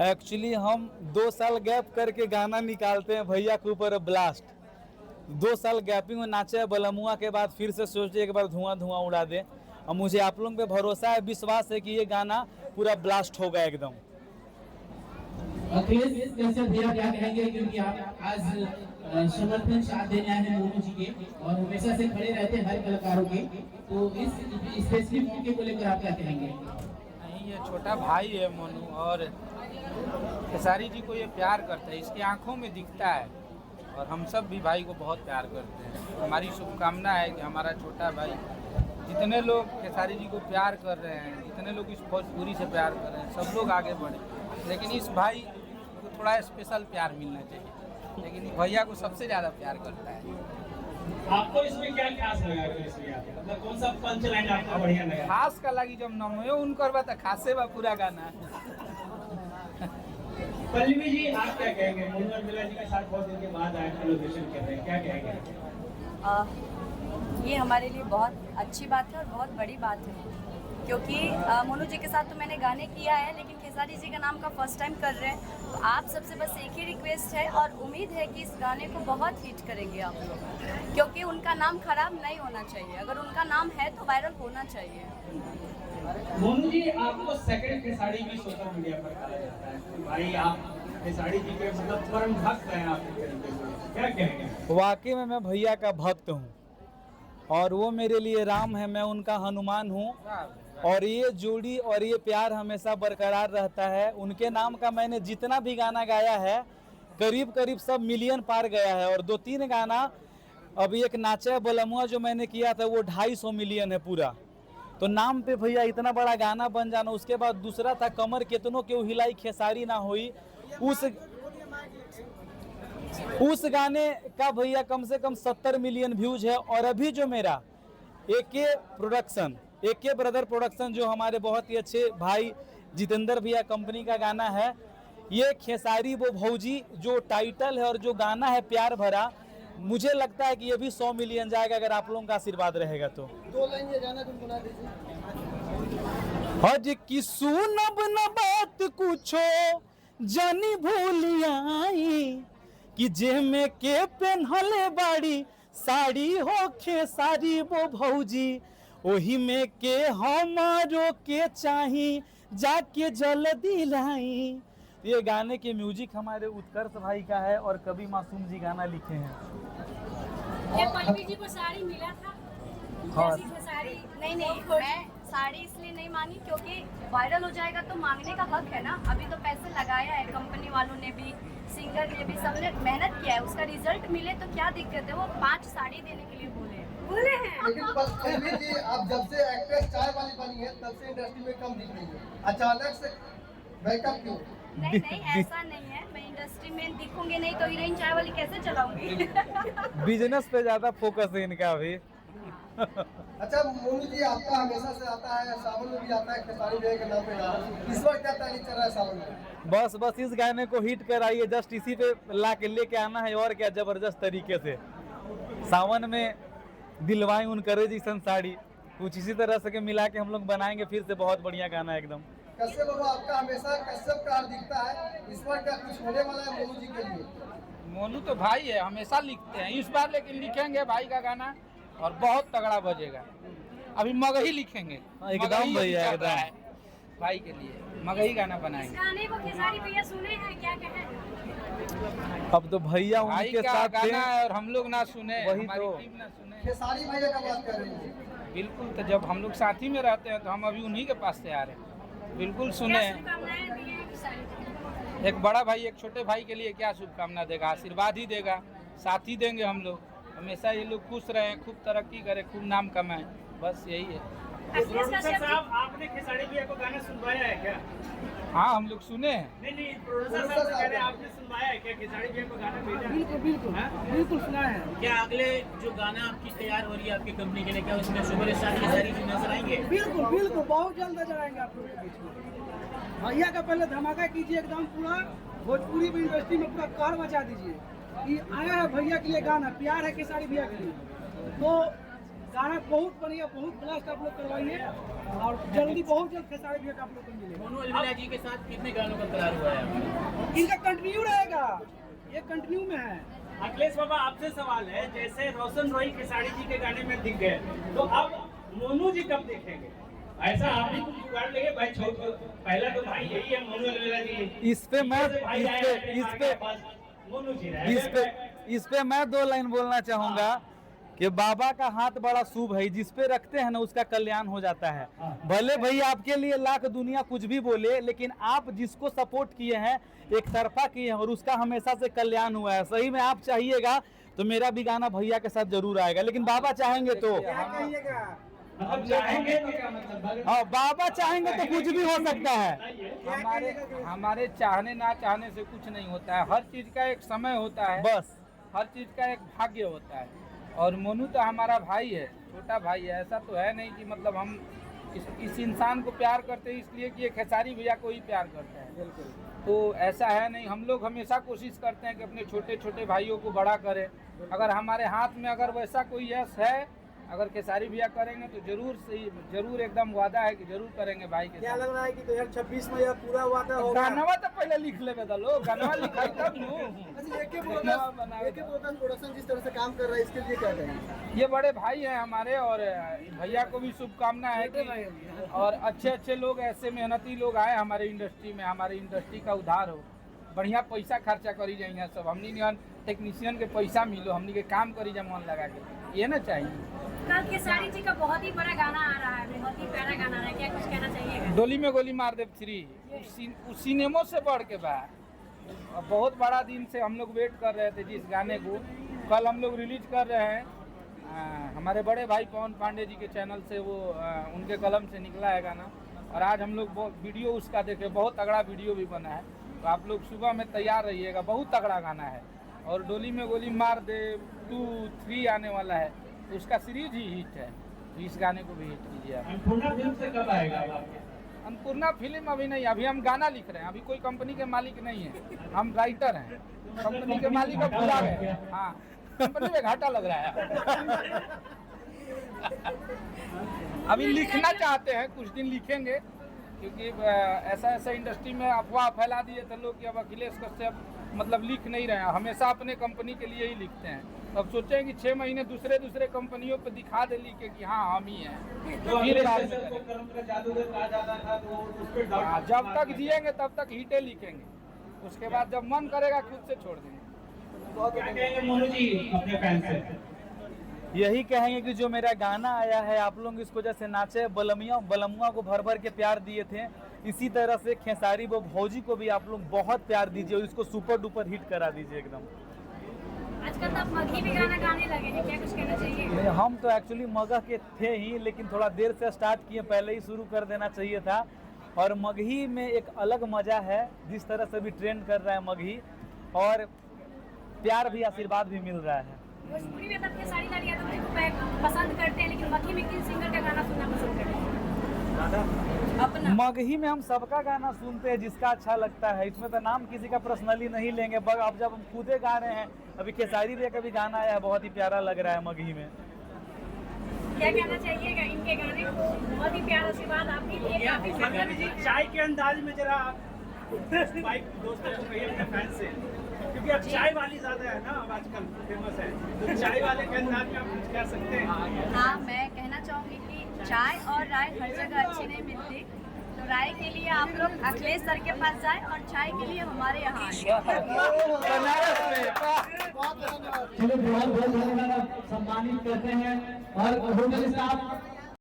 Actually हम 2 साल gap करके गाना निकालते हैं भैया के ऊपर ब्लास्ट। 2 साल गैपिंग में नाचे बलमुआ के बाद फिर से सोचे एक बार धुआं धुआं उड़ा दे। और मुझे आप लोगों पे भरोसा है, विश्वास है कि ये गाना पूरा ब्लास्ट होगा एकदम। अखिलेश कैसे भैया क्या कहेंगे, क्योंकि आप आज समर्थन साथ देने आए हैं मोनू जी के और हमेशा से खड़े रहते हैं हर कलाकारों के, तो इस स्पेशली मौके को लेकर आप क्या कहेंगे? नहीं, ये छोटा भाई है मोनू, और खेसारी जी को ये प्यार करता है, इसकी आंखों में दिखता है। और हम सब भी भाई को बहुत प्यार करते हैं। हमारी शुभकामना है कि हमारा छोटा भाई, जितने लोग खेसारी जी को प्यार कर रहे हैं, जितने लोग इस भोजपुरी से प्यार कर रहे हैं, सब लोग आगे बढ़े। लेकिन इस भाई को थोड़ा स्पेशल प्यार मिलना चाहिए, लेकिन भैया को सबसे ज़्यादा प्यार करता है। आपको इसमें क्या खास लगा? मतलब कौन सा पंच लाइन आपको बढ़िया लगा? खास का लगी जब नमो उनकर बा खासे बा पूरा गाना। पल्लवी जी, आप क्या कहेंगे? मोनू अलवेला जी के साथ बहुत दिन के बाद आए, कोलैबोरेशन कर रहे हैं, क्या कहेंगे? ये हमारे लिए बहुत अच्छी बात है और बहुत बड़ी बात है, क्योंकि मोनू जी के साथ तो मैंने गाने किया है, लेकिन खेसारी जी का नाम का फर्स्ट टाइम कर रहे हैं। तो आप सबसे बस एक ही रिक्वेस्ट है और उम्मीद है कि इस गाने को बहुत हिट करेंगे आप लोग, क्योंकि उनका नाम खराब नहीं होना चाहिए। अगर उनका नाम है तो वायरल होना चाहिए। मोनू जी, आपको सेकंड खेसारी भी सोशल मीडिया पर कहा जाता है, भाई आप खेसारी जी के मतलब परम भक्त हैं आपके तरीके से, क्या कहेंगे? वाकई में मैं भैया का भक्त हूँ और वो मेरे लिए राम है, मैं उनका हनुमान हूँ। और ये जोड़ी और ये प्यार हमेशा बरकरार रहता है। उनके नाम का मैंने जितना भी गाना गाया है करीब करीब सब मिलियन पार गया है। और 2-3 गाना, अभी एक नाचे बलमुआ जो मैंने किया था वो 250 मिलियन है पूरा। तो नाम पे भैया इतना बड़ा गाना बन जाना। उसके बाद दूसरा था कमर केतनों के हिलाई खेसारी ना हुई, उस गाने का भैया कम से कम 70 मिलियन व्यूज है। और अभी जो मेरा एके ब्रदर प्रोडक्शन जो हमारे बहुत ही अच्छे भाई जितेंद्र भैया कंपनी का गाना है, ये खेसारी वो भौजी जो टाइटल है और जो गाना है प्यार भरा, मुझे लगता है कि ये भी 100 मिलियन जाएगा अगर आप लोगों का आशीर्वाद रहेगा तो। 2 लाइन ये गाना तुम बना दीजिए। हज की सुनब न बात कुछो जानी भूलियाई, कि जे में के पेन्हले बाड़ी साड़ी हो खेसारी वो भौजी, ओही में के हमारो के चाही जाके जल्दी लाई। ये गाने के म्यूजिक हमारे उत्कर्ष भाई का है और कवि मासूम जी गाना लिखे हैं। ये पल्लवी जी को साड़ी मिला था? हाँ। साड़ी नहीं, मैं साड़ी इसलिए नहीं मांगी क्योंकि वायरल हो जाएगा तो मांगने का हक है ना। अभी तो पैसे लगाया है कंपनी वालों ने भी, सिंगर ने भी, सबने मेहनत किया है, उसका रिजल्ट मिले तो क्या दिक्कत है। वो 5 साड़ी देने के लिए बोले हैं। लेकिन पल्लवी जी, आप जब से एक्ट्रेस चाय वाली बनी है तब से इंडस्ट्री में कम दिख रही है, अचानक से बैकअप क्यों? नहीं, ऐसा नहीं है। मैं इंडस्ट्री में दिखूंगी नहीं तो हीरोइन चाय वाली कैसे चलाऊंगी? बिजनेस पे ज्यादा फोकस है इनका अभी। अच्छा मोनू जी, आपका हमेशा से आता है, सावन में भी आता है खेसारी भैया के नाम पे गाना, इस बार क्या तैयारी चल रहा है सावन में? बस इस गाने को हिट कराइए, जस्ट इसी पे ला के लेके आना है और क्या जबरदस्त तरीके से। सावन में दिलवाई उन करे जैसन साड़ी, कुछ इसी तरह से के मिला के हम लोग बनाएंगे फिर से बहुत बढ़िया गाना एकदम। कश्यप बाबू, आपका हमेशा कश्यप का दिखता है, इस बार क्या कुछ होने वाला है मोनू जी के लिए? मोनू तो भाई है, हमेशा लिखते हैं। इस बार लेकिन लिखेंगे भाई का गाना और बहुत तगड़ा बजेगा। अभी मगही लिखेंगे एकदम भैया, एकदम भाई के लिए मगही गाना बनाएंगे। गाने को खेसारी भैया सुने हैं, क्या कहें? अब तो भैया भाई उनके का साथ गाना थे। है और हम लोग ना सुने, वही हमारी तो। टीम ना सुने। खेसारी भैया का बात कर रही है। बिल्कुल, तो जब हम लोग साथी में रहते हैं तो हम अभी उन्हीं के पास से आ रहे हैं। बिल्कुल सुने क्या हैं। शुभकामनाएं दी हैं खेसारी जी? एक बड़ा भाई एक छोटे भाई के लिए क्या शुभकामना देगा? आशीर्वाद ही देगा, साथ ही देंगे हम लोग। हमेशा ये लोग खुश रहें, खूब तरक्की करें, खूब नाम कमाएं, बस यही है। अखिलेश कश्यप साहब, आपने खेसारी भैया को गाना सुनवाया है क्या? हाँ, हम लोग सुने हैं। नहीं, प्रोड्यूसर साहब से कह रहे हैं, आपने सुनवाया है क्या? खेसारी भैया को गाना भेजा? बिल्कुल सुना है। क्या अगले जो गाना आपकी तैयार हो रही है आपकी कंपनी के लिए, क्या उसमें सुपरस्टार खेसारी जी नजर आएंगे? बिल्कुल बहुत जल्द नजर आएंगे आप लोगों के बीच में। भैया का पहले धमाका कीजिए, एकदम पूरा भोजपुरी इंडस्ट्री में पूरा कार मचा दीजिए कि आया है भैया के लिए गाना, प्यार है खेसारी भैया के लिए। तो गाना बहुत बढ़िया, बहुत ब्लास्ट आप लोग करवाइए और जल्दी बहुत जल्द खेसारी भैया का आप लोग को मिलेगा। मोनू अलवेला जी के साथ कितने गानों का करार हुआ है? इनका कंटिन्यू रहेगा, ये कंटिन्यू में है। अखिलेश बाबा आपसे सवाल है, जैसे रोशन रोही खेसारी जी के गाने में दिख गए, तो अब मोनू जी कब दिखेंगे? ऐसा आप भी कुछ जुगाड़ लेंगे भाई? पहला तो भाई यही है मोनू अलवेला जी। इस पे मैं 2 लाइन बोलना चाहूंगा कि बाबा का हाथ बड़ा शुभ है, जिस पे रखते हैं ना उसका कल्याण हो जाता है। भले भाई आपके लिए लाख दुनिया कुछ भी बोले, लेकिन आप जिसको सपोर्ट किए हैं एक तरफा किए हैं और उसका हमेशा से कल्याण हुआ है। सही में आप चाहिएगा तो मेरा भी गाना भैया के साथ जरूर आएगा, लेकिन बाबा चाहेंगे तो अब चाहेंगे तो क्या मतलब? हाँ, बाबा चाहेंगे तो कुछ भी हो सकता है। हमारे चाहने ना चाहने से कुछ नहीं होता है। हर चीज का एक समय होता है, बस हर चीज का एक भाग्य होता है। और मोनू तो हमारा भाई है, छोटा भाई है। ऐसा तो है नहीं कि मतलब हम इस इंसान को प्यार करते हैं इसलिए कि ये खेसारी भैया को ही प्यार करते हैं, तो ऐसा है नहीं। हम लोग हमेशा कोशिश करते हैं कि अपने छोटे छोटे भाइयों को बड़ा करें। अगर हमारे हाथ में अगर वैसा कोई यश है, अगर खेसारी भैया करेंगे तो जरूर एकदम वादा है कि जरूर करेंगे भाई के। क्या लग रहा है कि 2026 में यह पूरा वादा होगा? गानवा तो पहले लिख ले दलो, गानवा लिखाई तब एके प्रोडक्शन जिस तरह से काम कर रहा है, इसके लिए क्या कहेंगे? ये बड़े भाई हैं हमारे, और भैया को भी शुभकामना है कि और अच्छे लोग, ऐसे मेहनती लोग आए हमारे इंडस्ट्री में, हमारी इंडस्ट्री का उद्धार हो, बढ़िया पैसा खर्चा करी जाए सब। हमनी टेक्नीशियन के पैसा मिलो, हमनी के काम करी जाए मन लगा के, ये ना चाहिए। कल खेसारी जी का बहुत ही बड़ा गाना आ रहा है, बहुत ही प्यारा गाना है, क्या कुछ कहना चाहिएगा? डोली में गोली मार दे 3 उस सिनेमो से बढ़ के बाहर बहुत बड़ा दिन से हम लोग वेट कर रहे थे जिस गाने को कल हम लोग रिलीज कर रहे हैं। हमारे बड़े भाई पवन पांडे जी के चैनल से वो उनके कलम से निकला है गाना, और आज हम लोग वीडियो उसका देखे, बहुत तगड़ा वीडियो भी बना है। तो आप लोग सुबह में तैयार रहिएगा, बहुत तगड़ा गाना है। और डोली में गोली मार दे 2, 3 आने वाला है, तो उसका सीरीज ही हिट है, तो इस गाने को भी हिट कीजिए आप। अन्नपूर्णा फिल्म से कब आएगा आपके? अन्नपूर्णा फिल्म अभी नहीं, अभी हम गाना लिख रहे हैं, अभी कोई कंपनी के मालिक नहीं है, हम राइटर हैं। कंपनी के मालिक अब भुला गए। हाँ, कंपनी में घाटा लग रहा है। अभी लिखना चाहते हैं, कुछ दिन लिखेंगे, क्योंकि ऐसा इंडस्ट्री में अफवाह फैला दिए थे लोग कि अब अखिलेश कश्यप मतलब लिख नहीं रहे हैं, हमेशा अपने कंपनी के लिए ही लिखते हैं। अब सोचे हैं कि 6 महीने दूसरे कंपनियों पे दिखा दे लिख के कि हाँ हम ही हैं। जब तक जिएंगे तब तक हिटे लिखेंगे, उसके बाद जब मन करेगा खुद से छोड़ देंगे। क्या कहेंगे मोनू जी अपने फैन से? यही कहेंगे कि जो मेरा गाना आया है आप लोग इसको जैसे नाचे, बलमुआ को भर भर के प्यार दिए थे, इसी तरह से खेसारी वो भौजी को भी आप लोग बहुत प्यार दीजिए और इसको सुपर डुपर हिट करा दीजिए एकदम। आजकल तो आप मगही भी गाना गाने लगे हैं, क्या कुछ कहना चाहिए? हम तो एक्चुअली मगह के थे ही, लेकिन थोड़ा देर से स्टार्ट किए, पहले ही शुरू कर देना चाहिए था। और मगही में एक अलग मजा है, जिस तरह से भी ट्रेंड कर रहा है मगही, और प्यार भी आशीर्वाद भी मिल रहा है। भोजपुरी में तब खेसारी लाल यादव जी को पसंद करते हैं, लेकिन मगही में किन सिंगर का गाना सुनना पसंद करते हैं? अपना मगही में हम सबका गाना सुनते हैं जिसका अच्छा लगता है, इसमें तो नाम किसी का पर्सनली नहीं लेंगे। अब जब हम खुदे गा रहे हैं, अभी खेसारी भैया का भी गाना आया है, बहुत ही प्यारा लग रहा है मगही में। क्या कहना चाहिएगा इनके गाने को? बहुत ही प्यारा आशीर्वाद आप भी दिए। चाय के अंदाज में जरा बाइक दोस्तों को कहिए अपने फैन से, क्योंकि अब चाय वाली ज्यादा है ना, अब आजकल फेमस है, तो चाय वाले के अंदाज में आप कुछ कह सकते हैं? हाँ, मैं कहना चाहूँगी कि चाय और राय हर जगह अच्छी नहीं मिलती, तो राय के लिए आप लोग अखिलेश सर के पास जाएं और चाय के लिए हमारे यहाँ आएं। चलो बहुत बहुत धन्यवाद, सम्मानित करते हैं। और होटल स्टाफ